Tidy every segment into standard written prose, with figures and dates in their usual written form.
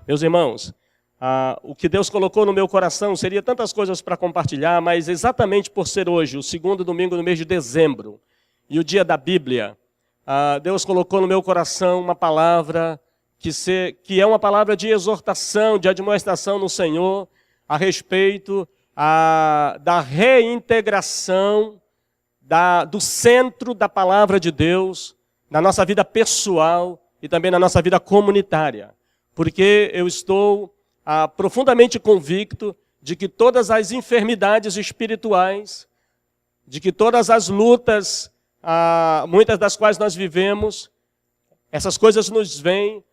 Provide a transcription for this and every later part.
Meus irmãos, o que Deus colocou no meu coração seria tantas coisas para compartilhar, mas exatamente por ser hoje, o segundo domingo do mês de dezembro, e o dia da Bíblia, Deus colocou no meu coração uma palavra que é uma palavra de exortação, de admoestação no Senhor, a respeito da reintegração do centro da palavra de Deus, na nossa vida pessoal e também na nossa vida comunitária. Porque eu estou profundamente convicto de que todas as enfermidades espirituais, de que todas as lutas, muitas das quais nós vivemos, essas coisas nos vêm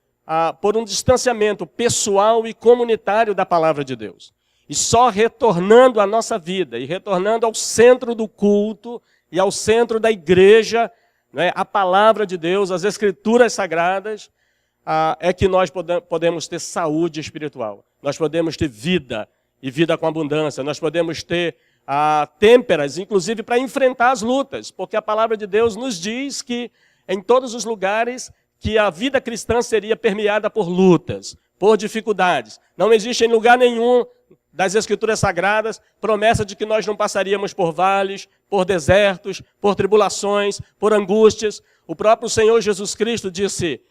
por um distanciamento pessoal e comunitário da palavra de Deus. E só retornando à nossa vida e retornando ao centro do culto e ao centro da igreja, né, a palavra de Deus, as escrituras sagradas, é que nós podemos ter saúde espiritual. Nós podemos ter vida e vida com abundância. Nós podemos ter têmperas, inclusive para enfrentar as lutas, porque a palavra de Deus nos diz que em todos os lugares que a vida cristã seria permeada por lutas, por dificuldades. Não existe em lugar nenhum das Escrituras Sagradas promessa de que nós não passaríamos por vales, por desertos, por tribulações, por angústias. O próprio Senhor Jesus Cristo disse: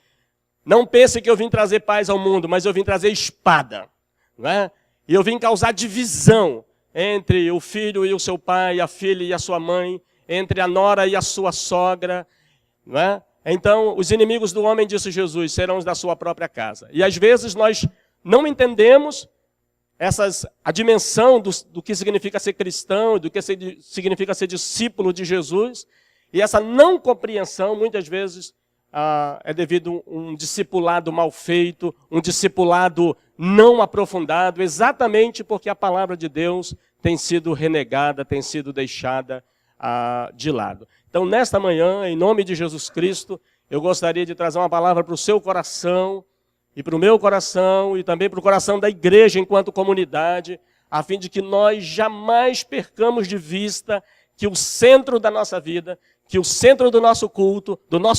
não pense que eu vim trazer paz ao mundo, mas eu vim trazer espada. Não é? E eu vim causar divisão entre o filho e o seu pai, a filha e a sua mãe, entre a nora e a sua sogra. Não é? Então, os inimigos do homem, disse Jesus, serão os da sua própria casa. E às vezes nós não entendemos a dimensão do que significa ser cristão, do que significa ser discípulo de Jesus. E essa não compreensão, muitas vezes, é devido a um discipulado mal feito, um discipulado não aprofundado, exatamente porque a palavra de Deus tem sido renegada, tem sido deixada de lado. Então, nesta manhã, em nome de Jesus Cristo, eu gostaria de trazer uma palavra para o seu coração, e para o meu coração, e também para o coração da igreja enquanto comunidade, a fim de que nós jamais percamos de vista que o centro da nossa vida, que o centro do nosso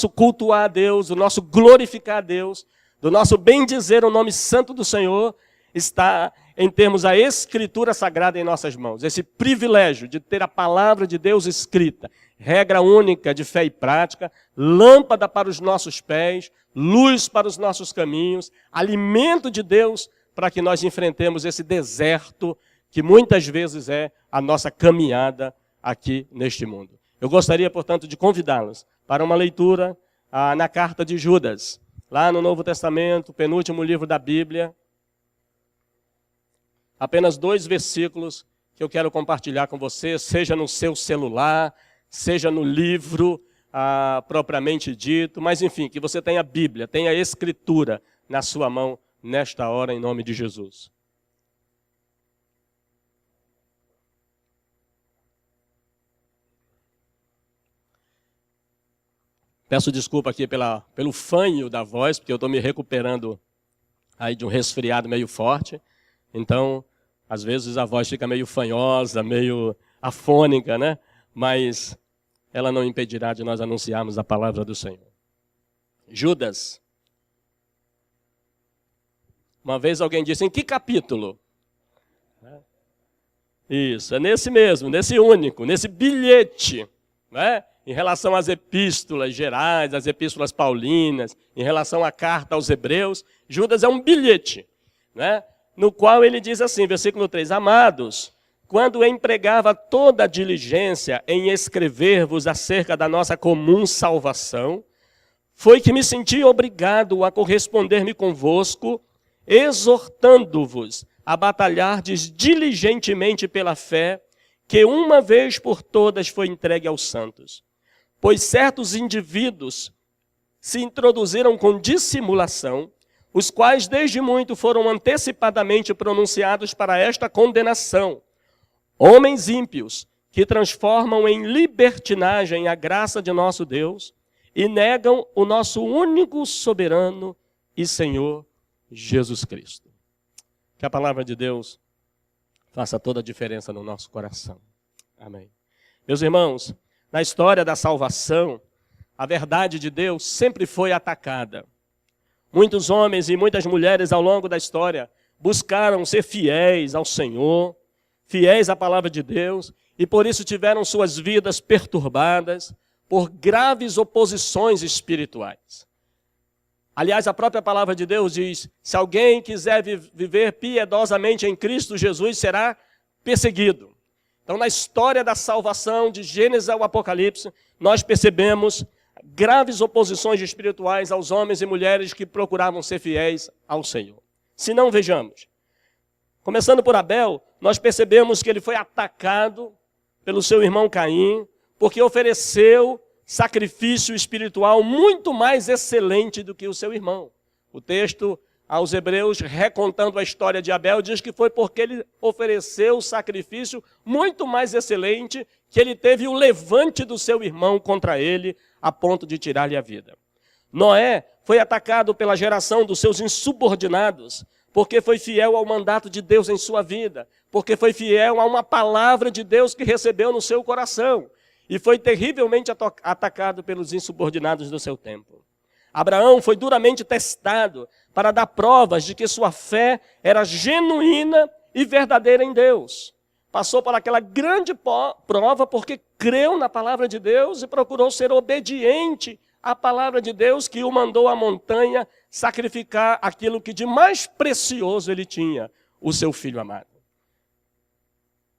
cultuar a Deus, do nosso glorificar a Deus, do nosso bendizer o nome santo do Senhor, está em termos a Escritura Sagrada em nossas mãos. Esse privilégio de ter a palavra de Deus escrita, regra única de fé e prática, lâmpada para os nossos pés, luz para os nossos caminhos, alimento de Deus para que nós enfrentemos esse deserto que muitas vezes é a nossa caminhada aqui neste mundo. Eu gostaria, portanto, de convidá-los para uma leitura na carta de Judas, lá no Novo Testamento, penúltimo livro da Bíblia. Apenas 2 versículos que eu quero compartilhar com você, seja no seu celular, seja no livro propriamente dito, mas enfim, que você tenha a Bíblia, tenha a Escritura na sua mão nesta hora, em nome de Jesus. Peço desculpa aqui pelo fanho da voz, porque eu estou me recuperando aí de um resfriado meio forte. Então, às vezes a voz fica meio fanhosa, meio afônica, né? Mas ela não impedirá de nós anunciarmos a palavra do Senhor. Judas. Uma vez alguém disse, em que capítulo? Isso, é nesse mesmo, nesse único, nesse bilhete, né? Em relação às epístolas gerais, às epístolas paulinas, em relação à carta aos Hebreus, Judas é um bilhete, né? No qual ele diz assim, versículo 3, amados, quando empregava toda a diligência em escrever-vos acerca da nossa comum salvação, foi que me senti obrigado a corresponder-me convosco, exortando-vos a batalhardes diligentemente pela fé, que uma vez por todas foi entregue aos santos. Pois certos indivíduos se introduziram com dissimulação, os quais desde muito foram antecipadamente pronunciados para esta condenação. Homens ímpios, que transformam em libertinagem a graça de nosso Deus e negam o nosso único soberano e Senhor Jesus Cristo. Que a palavra de Deus faça toda a diferença no nosso coração. Amém. Meus irmãos, na história da salvação, a verdade de Deus sempre foi atacada. Muitos homens e muitas mulheres ao longo da história buscaram ser fiéis ao Senhor, fiéis à palavra de Deus, e por isso tiveram suas vidas perturbadas por graves oposições espirituais. Aliás, a própria palavra de Deus diz: se alguém quiser viver piedosamente em Cristo Jesus, será perseguido. Então, na história da salvação, de Gênesis ao Apocalipse, nós percebemos graves oposições espirituais aos homens e mulheres que procuravam ser fiéis ao Senhor. Se não, vejamos. Começando por Abel, nós percebemos que ele foi atacado pelo seu irmão Caim, porque ofereceu sacrifício espiritual muito mais excelente do que o seu irmão. O texto aos Hebreus, recontando a história de Abel, diz que foi porque ele ofereceu sacrifício muito mais excelente, que ele teve o levante do seu irmão contra ele, a ponto de tirar-lhe a vida. Noé foi atacado pela geração dos seus insubordinados, porque foi fiel ao mandato de Deus em sua vida, porque foi fiel a uma palavra de Deus que recebeu no seu coração, e foi terrivelmente atacado pelos insubordinados do seu tempo. Abraão foi duramente testado para dar provas de que sua fé era genuína e verdadeira em Deus. Passou por aquela grande prova porque creu na palavra de Deus e procurou ser obediente à palavra de Deus, que o mandou à montanha sacrificar aquilo que de mais precioso ele tinha, o seu filho amado.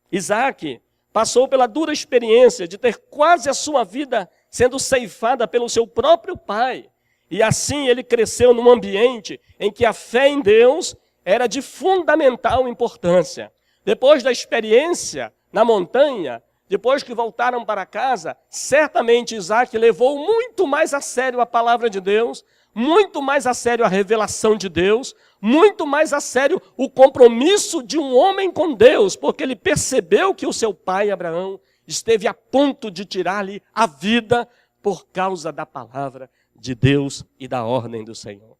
Isaac passou pela dura experiência de ter quase a sua vida sendo ceifada pelo seu próprio pai. E assim ele cresceu num ambiente em que a fé em Deus era de fundamental importância. Depois da experiência na montanha, depois que voltaram para casa, certamente Isaac levou muito mais a sério a palavra de Deus, muito mais a sério a revelação de Deus, muito mais a sério o compromisso de um homem com Deus, porque ele percebeu que o seu pai Abraão esteve a ponto de tirar-lhe a vida por causa da palavra de Deus e da ordem do Senhor.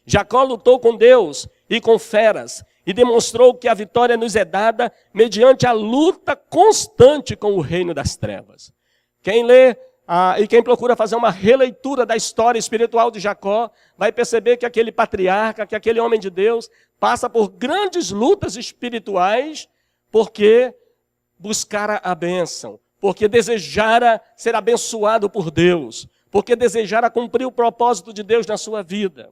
Jacó lutou com Deus e com feras e demonstrou que a vitória nos é dada mediante a luta constante com o reino das trevas. Quem lê e quem procura fazer uma releitura da história espiritual de Jacó, vai perceber que aquele patriarca, que aquele homem de Deus, passa por grandes lutas espirituais porque buscara a bênção, porque desejara ser abençoado por Deus, porque desejara cumprir o propósito de Deus na sua vida.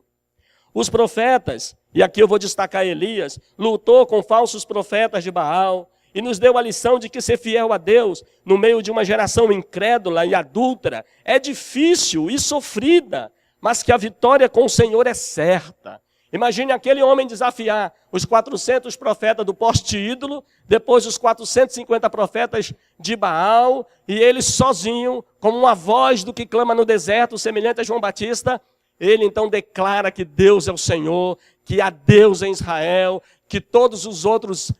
Os profetas, e aqui eu vou destacar Elias, lutou com falsos profetas de Baal e nos deu a lição de que ser fiel a Deus no meio de uma geração incrédula e adúltera é difícil e sofrida, mas que a vitória com o Senhor é certa. Imagine aquele homem desafiar os 400 profetas do poste ídolo, depois os 450 profetas de Baal, e ele sozinho, como uma voz do que clama no deserto, semelhante a João Batista, ele então declara que Deus é o Senhor, que há Deus em Israel, que todos os outros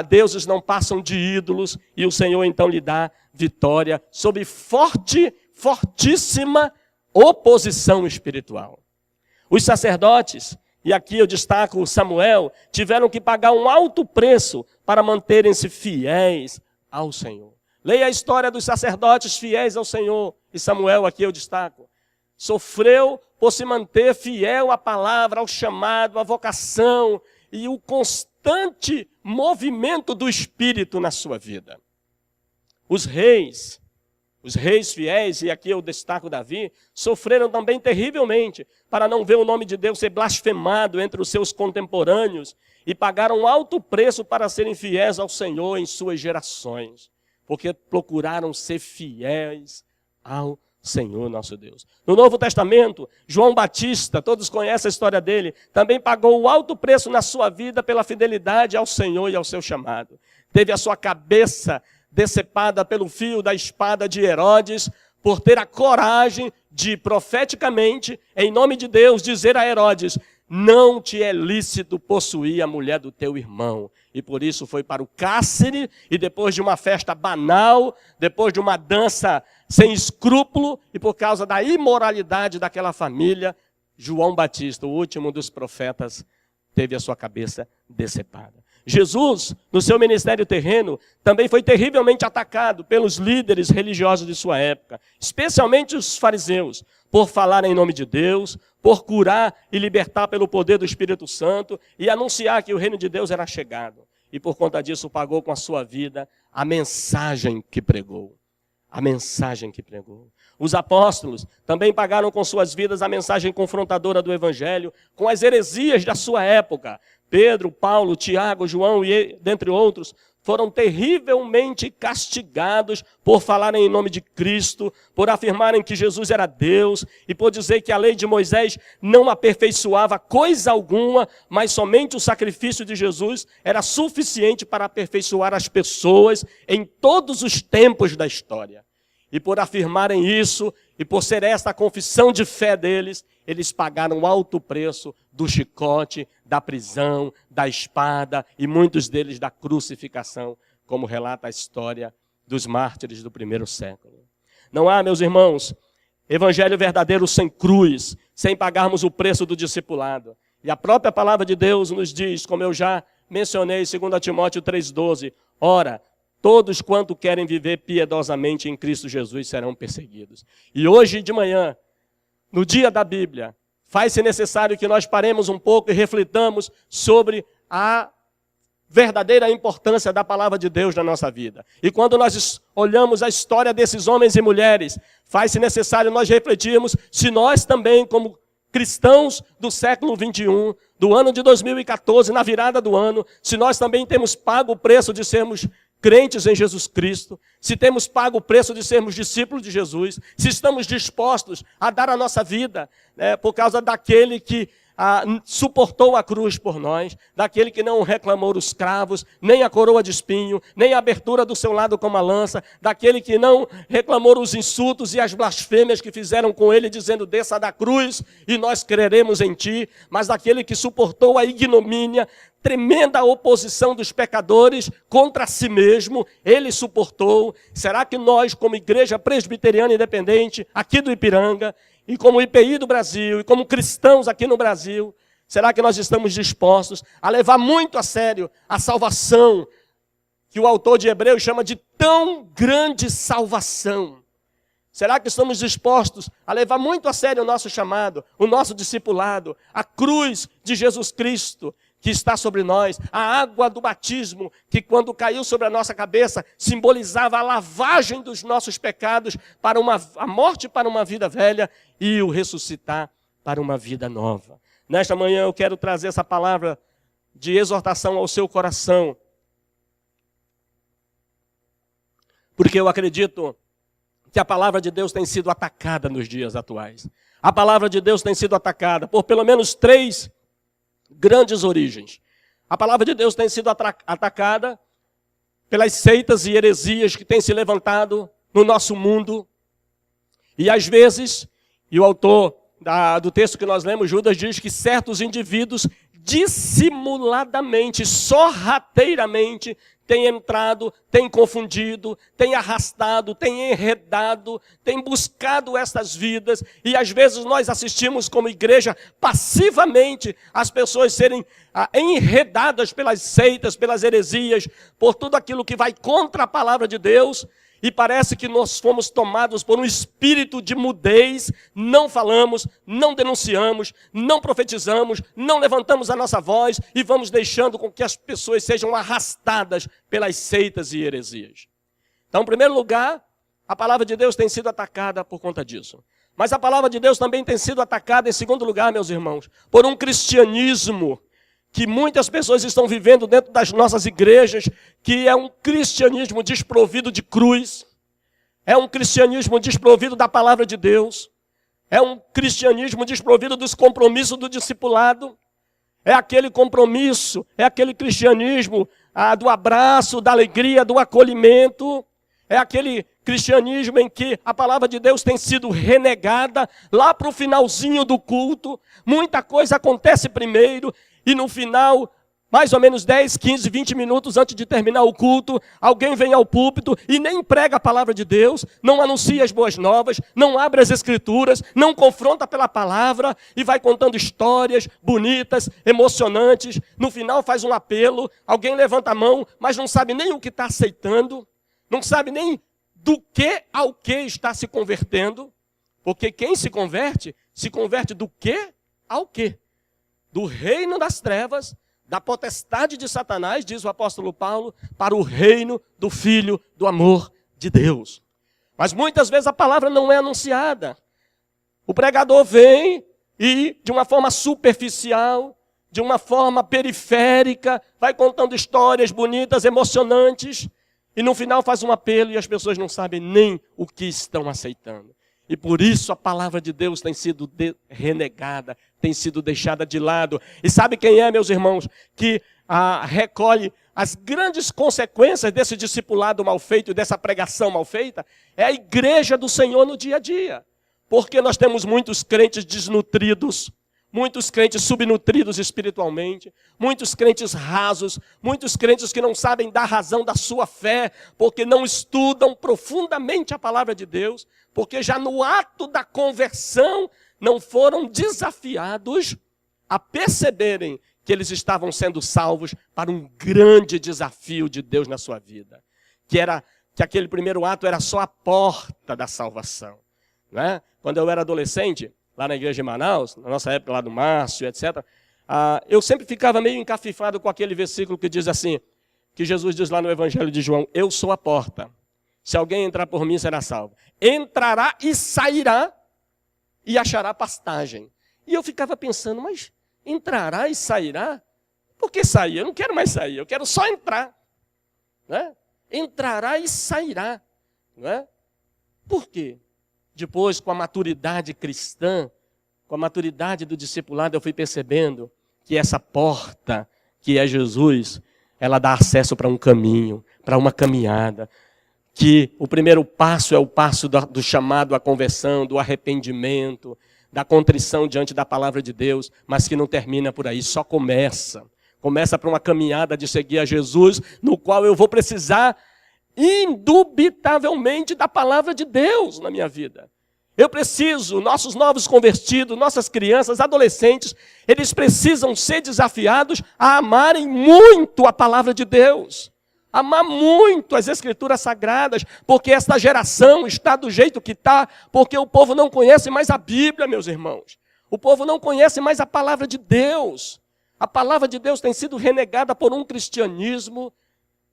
deuses não passam de ídolos, e o Senhor então lhe dá vitória sob fortíssima oposição espiritual. Os sacerdotes, e aqui eu destaco Samuel, tiveram que pagar um alto preço para manterem-se fiéis ao Senhor. Leia a história dos sacerdotes fiéis ao Senhor, e Samuel aqui eu destaco. Sofreu por se manter fiel à palavra, ao chamado, à vocação e o constante movimento do Espírito na sua vida. Os reis fiéis, e aqui eu destaco Davi, sofreram também terrivelmente para não ver o nome de Deus ser blasfemado entre os seus contemporâneos e pagaram alto preço para serem fiéis ao Senhor em suas gerações, porque procuraram ser fiéis ao Senhor nosso Deus. No Novo Testamento, João Batista, todos conhecem a história dele, também pagou o alto preço na sua vida pela fidelidade ao Senhor e ao seu chamado. Teve a sua cabeça decepada pelo fio da espada de Herodes, por ter a coragem de, profeticamente, em nome de Deus, dizer a Herodes: não te é lícito possuir a mulher do teu irmão. E por isso foi para o cárcere, e depois de uma festa banal, depois de uma dança sem escrúpulo, e por causa da imoralidade daquela família, João Batista, o último dos profetas, teve a sua cabeça decepada. Jesus, no seu ministério terreno, também foi terrivelmente atacado pelos líderes religiosos de sua época, especialmente os fariseus, por falar em nome de Deus, por curar e libertar pelo poder do Espírito Santo e anunciar que o reino de Deus era chegado. E por conta disso pagou com a sua vida a mensagem que pregou. A mensagem que pregou. Os apóstolos também pagaram com suas vidas a mensagem confrontadora do Evangelho, com as heresias da sua época. Pedro, Paulo, Tiago, João e dentre outros foram terrivelmente castigados por falarem em nome de Cristo, por afirmarem que Jesus era Deus e por dizer que a lei de Moisés não aperfeiçoava coisa alguma, mas somente o sacrifício de Jesus era suficiente para aperfeiçoar as pessoas em todos os tempos da história. E por afirmarem isso, e por ser esta a confissão de fé deles, eles pagaram alto preço do chicote, da prisão, da espada e muitos deles da crucificação, como relata a história dos mártires do primeiro século. Não há, meus irmãos, evangelho verdadeiro sem cruz, sem pagarmos o preço do discipulado. E a própria palavra de Deus nos diz, como eu já mencionei, 2 Timóteo 3,12, ora, todos quanto querem viver piedosamente em Cristo Jesus serão perseguidos. E hoje de manhã, no dia da Bíblia, faz-se necessário que nós paremos um pouco e reflitamos sobre a verdadeira importância da palavra de Deus na nossa vida. E quando nós olhamos a história desses homens e mulheres, faz-se necessário nós refletirmos se nós também, como cristãos do século 21, do ano de 2014, na virada do ano, se nós também temos pago o preço de sermos crentes em Jesus Cristo, se temos pago o preço de sermos discípulos de Jesus, se estamos dispostos a dar a nossa vida por causa daquele que suportou a cruz por nós, daquele que não reclamou os cravos, nem a coroa de espinho, nem a abertura do seu lado com uma lança, daquele que não reclamou os insultos e as blasfêmias que fizeram com ele, dizendo, desça da cruz e nós creremos em ti, mas daquele que suportou a ignomínia, tremenda oposição dos pecadores contra si mesmo, ele suportou. Será que nós, como Igreja Presbiteriana Independente, aqui do Ipiranga, e como IPI do Brasil, e como cristãos aqui no Brasil, será que nós estamos dispostos a levar muito a sério a salvação, que o autor de Hebreus chama de tão grande salvação? Será que estamos dispostos a levar muito a sério o nosso chamado, o nosso discipulado, a cruz de Jesus Cristo, que está sobre nós, a água do batismo, que quando caiu sobre a nossa cabeça, simbolizava a lavagem dos nossos pecados para a morte para uma vida velha e o ressuscitar para uma vida nova. Nesta manhã eu quero trazer essa palavra de exortação ao seu coração, porque eu acredito que a palavra de Deus tem sido atacada nos dias atuais. A palavra de Deus tem sido atacada por pelo menos 3 grandes origens. A palavra de Deus tem sido atacada pelas seitas e heresias que têm se levantado no nosso mundo. E às vezes, e o autor do texto que nós lemos, Judas, diz que certos indivíduos dissimuladamente, sorrateiramente, têm entrado, têm confundido, têm arrastado, têm enredado, têm buscado essas vidas. E às vezes nós assistimos como igreja passivamente as pessoas serem enredadas pelas seitas, pelas heresias, por tudo aquilo que vai contra a palavra de Deus. E parece que nós fomos tomados por um espírito de mudez, não falamos, não denunciamos, não profetizamos, não levantamos a nossa voz e vamos deixando com que as pessoas sejam arrastadas pelas seitas e heresias. Então, em primeiro lugar, a palavra de Deus tem sido atacada por conta disso. Mas a palavra de Deus também tem sido atacada, em segundo lugar, meus irmãos, por um cristianismo que muitas pessoas estão vivendo dentro das nossas igrejas, que é um cristianismo desprovido de cruz, é um cristianismo desprovido da palavra de Deus, é um cristianismo desprovido dos compromissos do discipulado, é aquele compromisso, é aquele cristianismo do abraço, da alegria, do acolhimento, é aquele cristianismo em que a palavra de Deus tem sido renegada lá para o finalzinho do culto, muita coisa acontece primeiro, e no final, mais ou menos 10, 15, 20 minutos antes de terminar o culto, alguém vem ao púlpito e nem prega a palavra de Deus, não anuncia as boas novas, não abre as escrituras, não confronta pela palavra e vai contando histórias bonitas, emocionantes. No final faz um apelo, alguém levanta a mão, mas não sabe nem o que está aceitando, não sabe nem do que ao que está se convertendo, porque quem se converte se converte do quê ao quê? Do reino das trevas, da potestade de Satanás, diz o apóstolo Paulo, para o reino do Filho do amor de Deus. Mas muitas vezes a palavra não é anunciada. O pregador vem e, de uma forma superficial, de uma forma periférica, vai contando histórias bonitas, emocionantes, e no final faz um apelo e as pessoas não sabem nem o que estão aceitando. E por isso a palavra de Deus tem sido renegada, tem sido deixada de lado. E sabe quem é, meus irmãos, que recolhe as grandes consequências desse discipulado mal feito e dessa pregação mal feita? É a igreja do Senhor no dia a dia. Porque nós temos muitos crentes desnutridos, muitos crentes subnutridos espiritualmente, muitos crentes rasos, muitos crentes que não sabem dar razão da sua fé, porque não estudam profundamente a palavra de Deus, porque já no ato da conversão não foram desafiados a perceberem que eles estavam sendo salvos para um grande desafio de Deus na sua vida, que aquele primeiro ato era só a porta da salvação. Não é? Quando eu era adolescente, lá na igreja de Manaus, na nossa época lá do Márcio, etc., eu sempre ficava meio encafifado com aquele versículo que diz assim, que Jesus diz lá no Evangelho de João, eu sou a porta, se alguém entrar por mim será salvo. Entrará e sairá e achará pastagem. E eu ficava pensando, mas entrará e sairá? Por que sair? Eu não quero mais sair, eu quero só entrar. Né? Entrará e sairá. Né? Por quê? Depois, com a maturidade cristã, com a maturidade do discipulado, eu fui percebendo que essa porta, que é Jesus, ela dá acesso para um caminho, para uma caminhada. Que o primeiro passo é o passo do chamado à conversão, do arrependimento, da contrição diante da palavra de Deus, mas que não termina por aí, só começa. Começa para uma caminhada de seguir a Jesus, no qual eu vou precisar indubitavelmente da palavra de Deus na minha vida. Eu preciso, nossos novos convertidos, nossas crianças, adolescentes, eles precisam ser desafiados a amarem muito a palavra de Deus. Amar muito as Escrituras Sagradas, porque esta geração está do jeito que está, porque o povo não conhece mais a Bíblia, meus irmãos. O povo não conhece mais a palavra de Deus. A palavra de Deus tem sido renegada por um cristianismo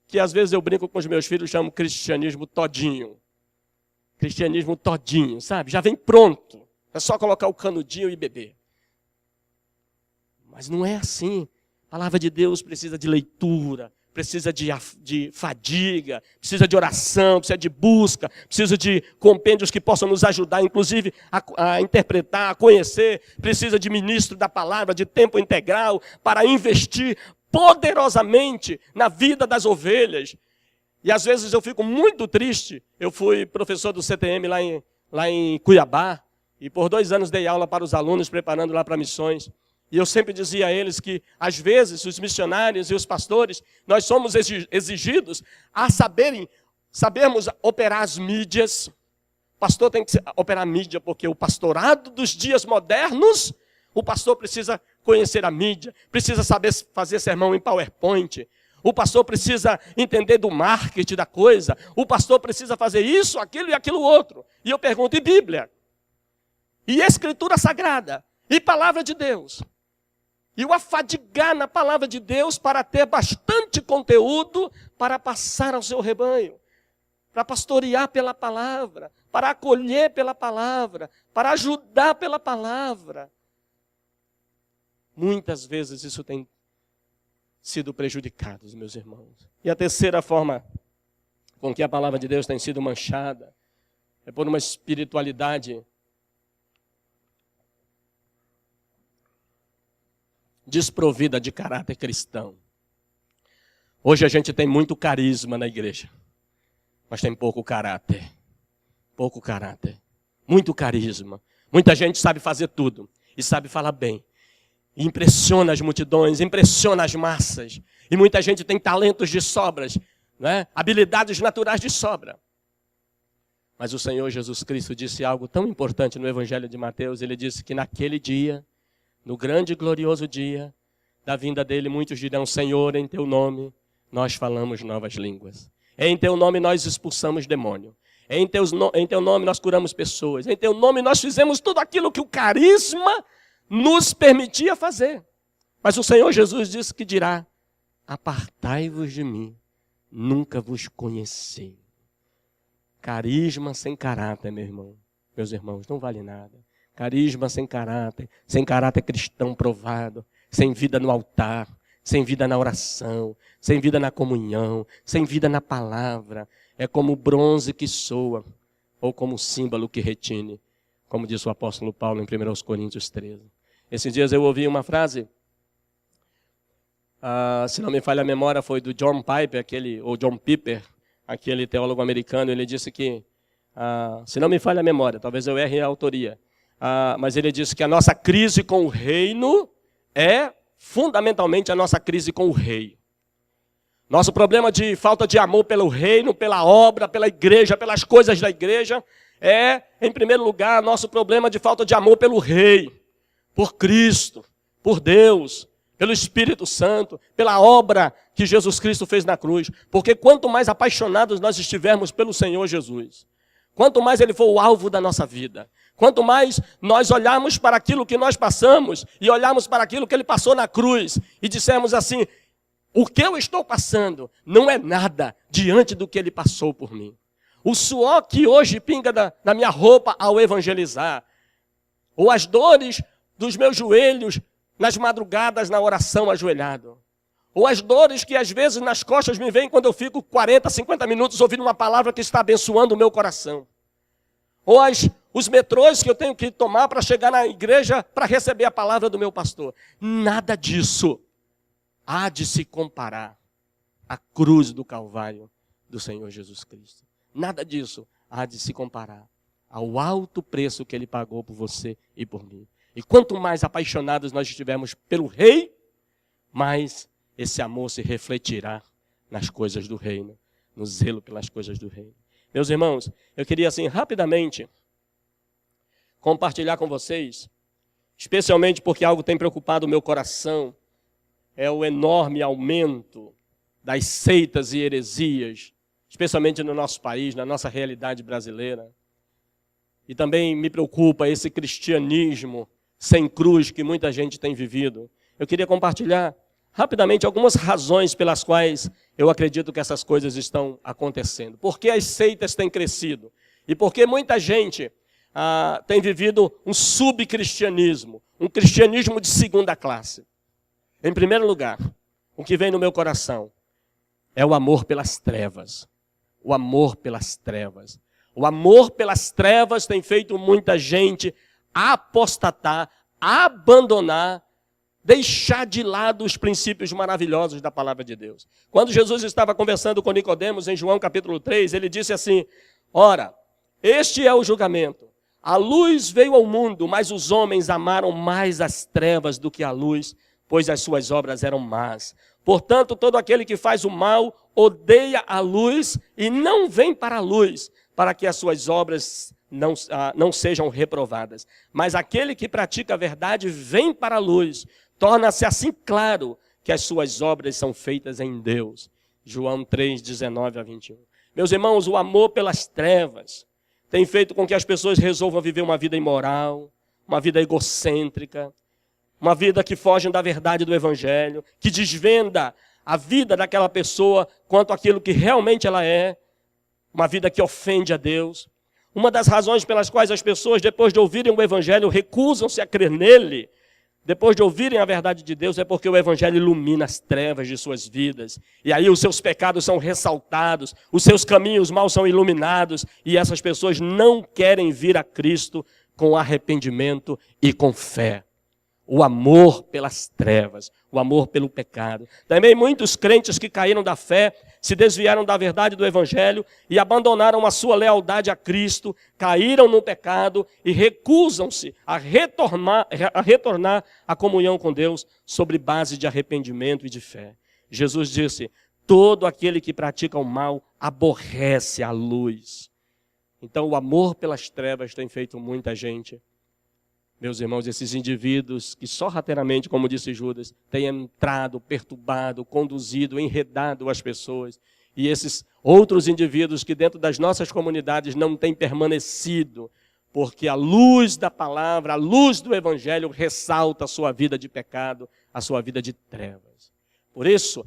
que às vezes eu brinco com os meus filhos, chamo cristianismo todinho. Cristianismo todinho, sabe? Já vem pronto. É só colocar o canudinho e beber. Mas não é assim. A palavra de Deus precisa de leitura, precisa de fadiga, precisa de oração, precisa de busca, precisa de compêndios que possam nos ajudar, inclusive, a interpretar, a conhecer. Precisa de ministro da palavra, de tempo integral, para investir poderosamente na vida das ovelhas. E às vezes eu fico muito triste. Eu fui professor do CTM lá em Cuiabá, e por 2 anos dei aula para os alunos, preparando lá para missões. E eu sempre dizia a eles que, às vezes, os missionários e os pastores, nós somos exigidos a sabermos operar as mídias. O pastor tem que operar a mídia, porque o pastorado dos dias modernos, o pastor precisa conhecer a mídia, precisa saber fazer sermão em PowerPoint. O pastor precisa entender do marketing da coisa. O pastor precisa fazer isso, aquilo e aquilo outro. E eu pergunto, e Bíblia? E Escritura Sagrada? E Palavra de Deus? E o afadigar na palavra de Deus para ter bastante conteúdo para passar ao seu rebanho, para pastorear pela palavra, para acolher pela palavra, para ajudar pela palavra. Muitas vezes isso tem sido prejudicado, meus irmãos. E a terceira forma com que a palavra de Deus tem sido manchada é por uma espiritualidade desprovida de caráter cristão. Hoje a gente tem muito carisma na igreja, mas tem pouco caráter. Pouco caráter. Muito carisma. Muita gente sabe fazer tudo e sabe falar bem. E impressiona as multidões, impressiona as massas. E muita gente tem talentos de sobras, né? Habilidades naturais de sobra. Mas o Senhor Jesus Cristo disse algo tão importante no Evangelho de Mateus. Ele disse que naquele dia, no grande e glorioso dia da vinda dele, muitos dirão, Senhor, em teu nome nós falamos novas línguas. Em teu nome nós expulsamos demônio. Em teu nome nós curamos pessoas. Em teu nome nós fizemos tudo aquilo que o carisma nos permitia fazer. Mas o Senhor Jesus disse que dirá: apartai-vos de mim, nunca vos conheci. Carisma sem caráter, meus irmãos, não vale nada. Carisma sem caráter cristão provado, sem vida no altar, sem vida na oração, sem vida na comunhão, sem vida na palavra. É como o bronze que soa, ou como o símbolo que retine, como diz o apóstolo Paulo em 1 Coríntios 13. Esses dias eu ouvi uma frase, se não me falha a memória, foi do John Piper, ou John Piper, aquele teólogo americano. Ele disse que, se não me falha a memória, talvez eu erre a autoria, mas ele disse que a nossa crise com o reino é fundamentalmente a nossa crise com o rei. Nosso problema de falta de amor pelo reino, pela obra, pela igreja, pelas coisas da igreja, é, em primeiro lugar, nosso problema de falta de amor pelo rei, por Cristo, por Deus, pelo Espírito Santo, pela obra que Jesus Cristo fez na cruz. Porque quanto mais apaixonados nós estivermos pelo Senhor Jesus, quanto mais Ele for o alvo da nossa vida, quanto mais nós olharmos para aquilo que nós passamos e olharmos para aquilo que Ele passou na cruz e dissermos assim: o que eu estou passando não é nada diante do que Ele passou por mim. O suor que hoje pinga na minha roupa ao evangelizar, ou as dores dos meus joelhos nas madrugadas na oração ajoelhado, ou as dores que às vezes nas costas me vêm quando eu fico 40, 50 minutos ouvindo uma palavra que está abençoando o meu coração, ou os metrôs que eu tenho que tomar para chegar na igreja para receber a palavra do meu pastor. Nada disso há de se comparar à cruz do Calvário do Senhor Jesus Cristo. Nada disso há de se comparar ao alto preço que Ele pagou por você e por mim. E quanto mais apaixonados nós estivermos pelo Rei, mais esse amor se refletirá nas coisas do reino, no zelo pelas coisas do reino. Meus irmãos, eu queria assim rapidamente compartilhar com vocês, especialmente porque algo tem preocupado o meu coração, é o enorme aumento das seitas e heresias, especialmente no nosso país, na nossa realidade brasileira. E também me preocupa esse cristianismo sem cruz que muita gente tem vivido. Eu queria compartilhar rapidamente algumas razões pelas quais eu acredito que essas coisas estão acontecendo. Por que as seitas têm crescido? E por que muita gente tem vivido um subcristianismo, um cristianismo de segunda classe? Em primeiro lugar, o que vem no meu coração é o amor pelas trevas. O amor pelas trevas. O amor pelas trevas tem feito muita gente apostatar, abandonar, deixar de lado os princípios maravilhosos da palavra de Deus. Quando Jesus estava conversando com Nicodemos em João capítulo 3, ele disse assim: ora, este é o julgamento. A luz veio ao mundo, mas os homens amaram mais as trevas do que a luz, pois as suas obras eram más. Portanto, todo aquele que faz o mal odeia a luz e não vem para a luz, para que as suas obras não sejam reprovadas. Mas aquele que pratica a verdade vem para a luz. Torna-se assim claro que as suas obras são feitas em Deus. João 3, 19 a 21. Meus irmãos, o amor pelas trevas tem feito com que as pessoas resolvam viver uma vida imoral, uma vida egocêntrica, uma vida que foge da verdade do Evangelho, que desvenda a vida daquela pessoa quanto àquilo que realmente ela é, uma vida que ofende a Deus. Uma das razões pelas quais as pessoas, depois de ouvirem o Evangelho, recusam-se a crer nele, depois de ouvirem a verdade de Deus, é porque o Evangelho ilumina as trevas de suas vidas. E aí os seus pecados são ressaltados, os seus caminhos mal são iluminados, e essas pessoas não querem vir a Cristo com arrependimento e com fé. O amor pelas trevas, o amor pelo pecado. Também muitos crentes que caíram da fé, se desviaram da verdade do Evangelho e abandonaram a sua lealdade a Cristo, caíram no pecado e recusam-se a retornar à comunhão com Deus sobre base de arrependimento e de fé. Jesus disse: todo aquele que pratica o mal aborrece a luz. Então o amor pelas trevas tem feito muita gente, meus irmãos, esses indivíduos que sorrateiramente, como disse Judas, têm entrado, perturbado, conduzido, enredado as pessoas e esses outros indivíduos que dentro das nossas comunidades não têm permanecido, porque a luz da palavra, a luz do evangelho ressalta a sua vida de pecado, a sua vida de trevas. Por isso,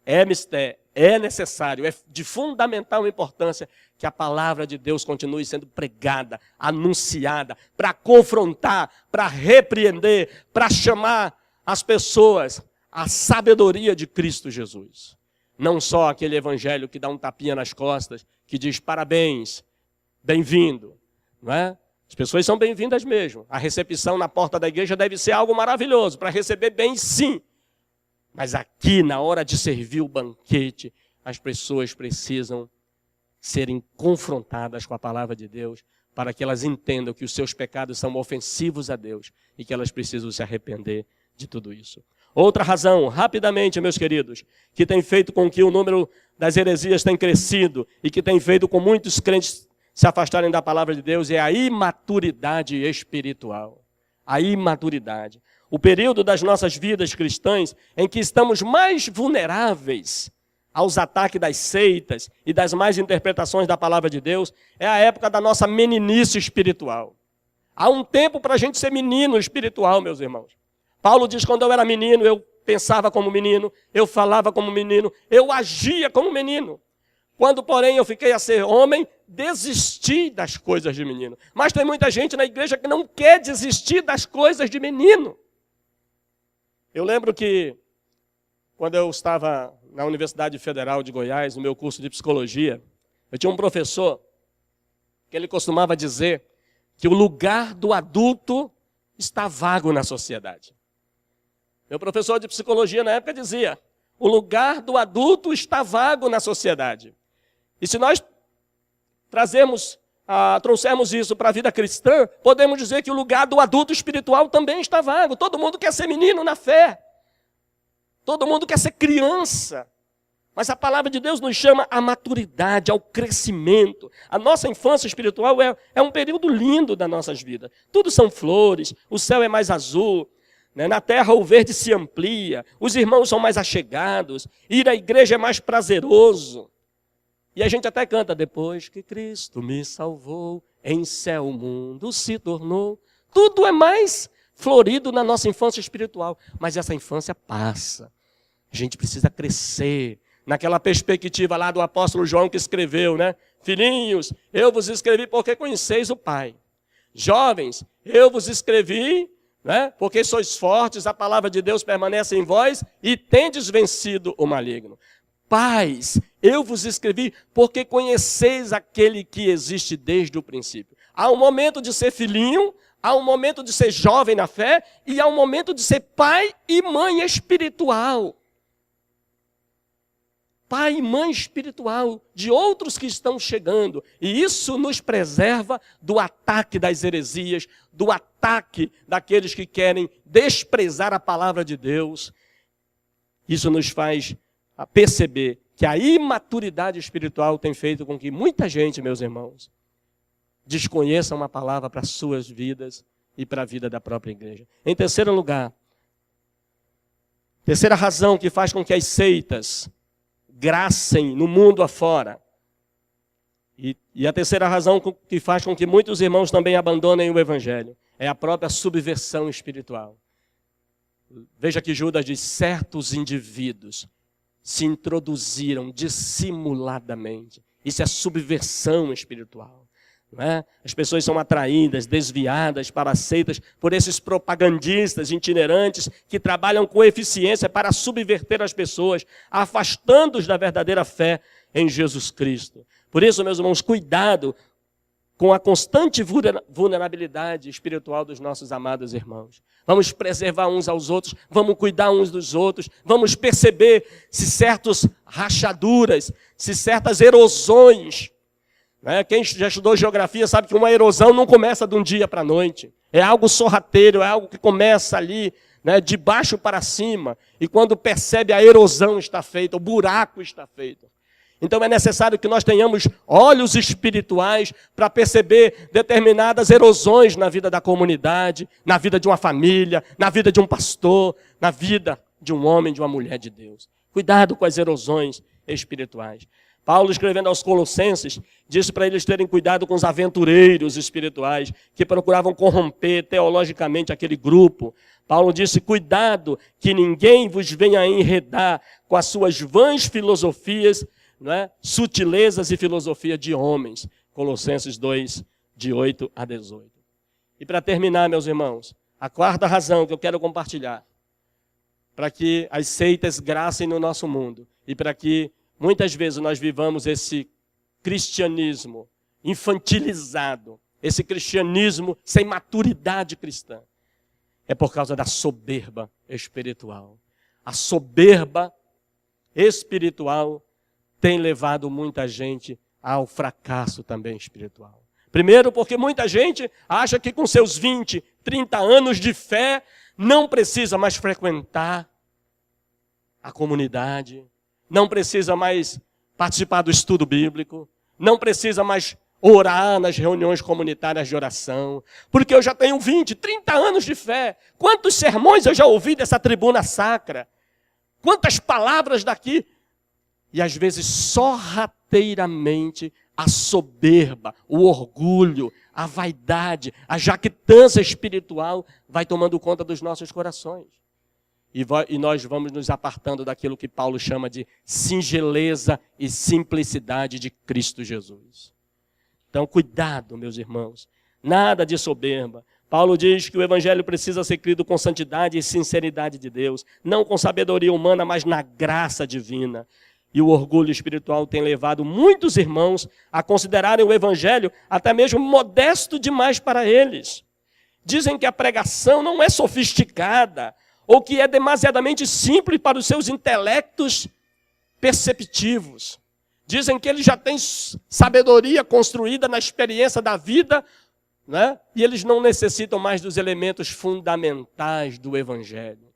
é necessário, é de fundamental importância que a palavra de Deus continue sendo pregada, anunciada, para confrontar, para repreender, para chamar as pessoas à sabedoria de Cristo Jesus. Não só aquele evangelho que dá um tapinha nas costas, que diz parabéns, bem-vindo, não é? As pessoas são bem-vindas mesmo. A recepção na porta da igreja deve ser algo maravilhoso, para receber bem sim. Mas aqui, na hora de servir o banquete, as pessoas precisam serem confrontadas com a palavra de Deus, para que elas entendam que os seus pecados são ofensivos a Deus e que elas precisam se arrepender de tudo isso. Outra razão, rapidamente, meus queridos, que tem feito com que o número das heresias tenha crescido e que tem feito com muitos crentes se afastarem da palavra de Deus é a imaturidade espiritual. A imaturidade. O período das nossas vidas cristãs em que estamos mais vulneráveis aos ataques das seitas e das más interpretações da palavra de Deus é a época da nossa meninice espiritual. Há um tempo para a gente ser menino espiritual, meus irmãos. Paulo diz, quando eu era menino, eu pensava como menino, eu falava como menino, eu agia como menino. Quando, porém, eu fiquei a ser homem, desisti das coisas de menino. Mas tem muita gente na igreja que não quer desistir das coisas de menino. Eu lembro que, quando eu estava na Universidade Federal de Goiás, no meu curso de psicologia, eu tinha um professor que ele costumava dizer que o lugar do adulto está vago na sociedade. Meu professor de psicologia na época dizia, o lugar do adulto está vago na sociedade. E se nós trouxermos isso para a vida cristã, podemos dizer que o lugar do adulto espiritual também está vago. Todo mundo quer ser menino na fé. Todo mundo quer ser criança. Mas a palavra de Deus nos chama à maturidade, ao crescimento. A nossa infância espiritual é um período lindo das nossas vidas. Tudo são flores, o céu é mais azul, né? Na terra o verde se amplia, os irmãos são mais achegados, ir à igreja é mais prazeroso. E a gente até canta, depois que Cristo me salvou, em céu o mundo se tornou. Tudo é mais florido na nossa infância espiritual. Mas essa infância passa. A gente precisa crescer. Naquela perspectiva lá do apóstolo João que escreveu, né? Filhinhos, eu vos escrevi porque conheceis o Pai. Jovens, eu vos escrevi, né? Porque sois fortes, a palavra de Deus permanece em vós e tendes vencido o maligno. Pais, eu vos escrevi porque conheceis aquele que existe desde o princípio. Há um momento de ser filhinho, há um momento de ser jovem na fé e há um momento de ser pai e mãe espiritual. Pai e mãe espiritual de outros que estão chegando. E isso nos preserva do ataque das heresias, do ataque daqueles que querem desprezar a palavra de Deus. Isso nos faz perceber que a imaturidade espiritual tem feito com que muita gente, meus irmãos, desconheça uma palavra para as suas vidas e para a vida da própria igreja. Em terceiro lugar, terceira razão que faz com que as seitas gracem no mundo afora. E a terceira razão que faz com que muitos irmãos também abandonem o evangelho é a própria subversão espiritual. Veja que Judas diz, certos indivíduos se introduziram dissimuladamente. Isso é subversão espiritual. Não é? As pessoas são atraídas, desviadas para seitas por esses propagandistas itinerantes que trabalham com eficiência para subverter as pessoas, afastando-os da verdadeira fé em Jesus Cristo. Por isso, meus irmãos, cuidado com a constante vulnerabilidade espiritual dos nossos amados irmãos. Vamos preservar uns aos outros, vamos cuidar uns dos outros, vamos perceber se certas rachaduras, se certas erosões. Né? Quem já estudou geografia sabe que uma erosão não começa de um dia para a noite. É algo sorrateiro, é algo que começa ali, né, de baixo para cima. E quando percebe, a erosão está feita, o buraco está feito. Então é necessário que nós tenhamos olhos espirituais para perceber determinadas erosões na vida da comunidade, na vida de uma família, na vida de um pastor, na vida de um homem, de uma mulher de Deus. Cuidado com as erosões espirituais. Paulo, escrevendo aos Colossenses, disse para eles terem cuidado com os aventureiros espirituais que procuravam corromper teologicamente aquele grupo. Paulo disse, cuidado que ninguém vos venha enredar com as suas vãs filosofias, não é? Sutilezas e filosofia de homens. Colossenses 2, de 8 a 18. E para terminar, meus irmãos, a quarta razão que eu quero compartilhar, para que as seitas gracem no nosso mundo e para que muitas vezes nós vivamos esse cristianismo infantilizado, esse cristianismo sem maturidade cristã. É por causa da soberba espiritual. A soberba espiritual tem levado muita gente ao fracasso também espiritual. Primeiro, porque muita gente acha que com seus 20, 30 anos de fé não precisa mais frequentar a comunidade, não precisa mais participar do estudo bíblico, não precisa mais orar nas reuniões comunitárias de oração, porque eu já tenho 20, 30 anos de fé. Quantos sermões eu já ouvi dessa tribuna sacra? Quantas palavras daqui? E às vezes sorrateiramente a soberba, o orgulho, a vaidade, a jactância espiritual vai tomando conta dos nossos corações. E nós vamos nos apartando daquilo que Paulo chama de singeleza e simplicidade de Cristo Jesus. Então, cuidado, meus irmãos. Nada de soberba. Paulo diz que o evangelho precisa ser crido com santidade e sinceridade de Deus. Não com sabedoria humana, mas na graça divina. E o orgulho espiritual tem levado muitos irmãos a considerarem o evangelho até mesmo modesto demais para eles. Dizem que a pregação não é sofisticada, ou que é demasiadamente simples para os seus intelectos perceptivos. Dizem que eles já têm sabedoria construída na experiência da vida, né? E eles não necessitam mais dos elementos fundamentais do evangelho.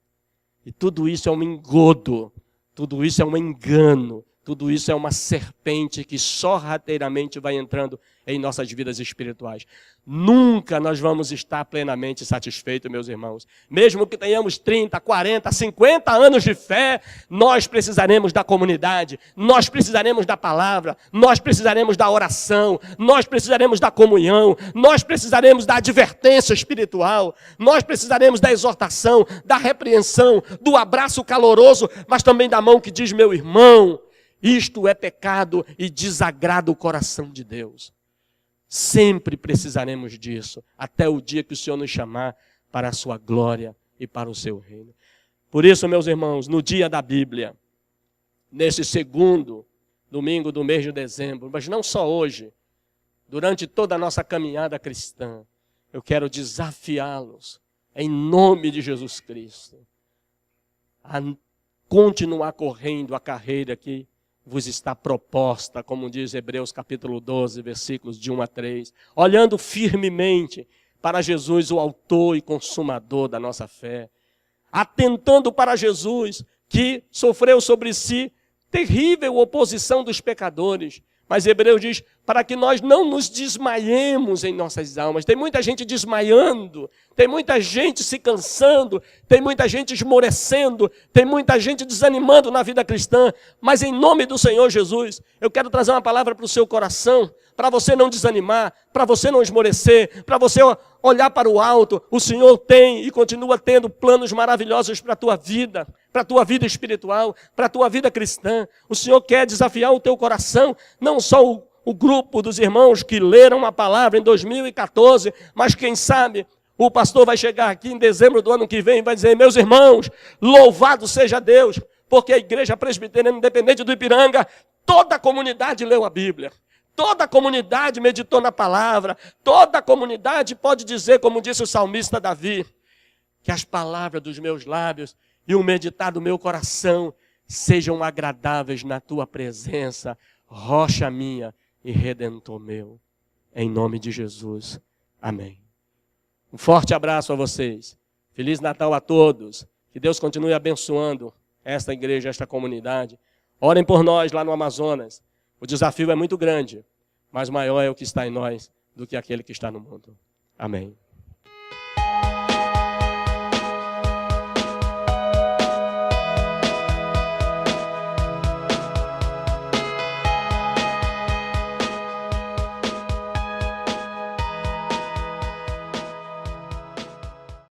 E tudo isso é um engodo, tudo isso é um engano, tudo isso é uma serpente que sorrateiramente vai entrando em nossas vidas espirituais. Nunca nós vamos estar plenamente satisfeitos, meus irmãos. Mesmo que tenhamos 30, 40, 50 anos de fé, nós precisaremos da comunidade, nós precisaremos da palavra, nós precisaremos da oração, nós precisaremos da comunhão, nós precisaremos da advertência espiritual, nós precisaremos da exortação, da repreensão, do abraço caloroso, mas também da mão que diz, meu irmão, isto é pecado e desagrada o coração de Deus. Sempre precisaremos disso, até o dia que o Senhor nos chamar para a sua glória e para o seu reino. Por isso, meus irmãos, no dia da Bíblia, nesse segundo domingo do mês de dezembro, mas não só hoje, durante toda a nossa caminhada cristã, eu quero desafiá-los, em nome de Jesus Cristo, a continuar correndo a carreira que vos está proposta, como diz Hebreus capítulo 12, versículos de 1 a 3, olhando firmemente para Jesus, o autor e consumador da nossa fé, atentando para Jesus, que sofreu sobre si terrível oposição dos pecadores. Mas Hebreus diz, para que nós não nos desmaiemos em nossas almas. Tem muita gente desmaiando, tem muita gente se cansando, tem muita gente esmorecendo, tem muita gente desanimando na vida cristã. Mas em nome do Senhor Jesus, eu quero trazer uma palavra para o seu coração, para você não desanimar, para você não esmorecer, para você olhar para o alto. O Senhor tem e continua tendo planos maravilhosos para a tua vida espiritual, para a tua vida cristã. O Senhor quer desafiar o teu coração, não só o grupo dos irmãos que leram a palavra em 2014, mas quem sabe o pastor vai chegar aqui em dezembro do ano que vem e vai dizer, meus irmãos, louvado seja Deus, porque a Igreja Presbiteriana Independente do Ipiranga, toda a comunidade leu a Bíblia. Toda a comunidade meditou na palavra, toda a comunidade pode dizer, como disse o salmista Davi, que as palavras dos meus lábios e o meditar do meu coração sejam agradáveis na tua presença, rocha minha e redentor meu. Em nome de Jesus. Amém. Um forte abraço a vocês. Feliz Natal a todos. Que Deus continue abençoando esta igreja, esta comunidade. Orem por nós lá no Amazonas. O desafio é muito grande, mas maior é o que está em nós do que aquele que está no mundo. Amém.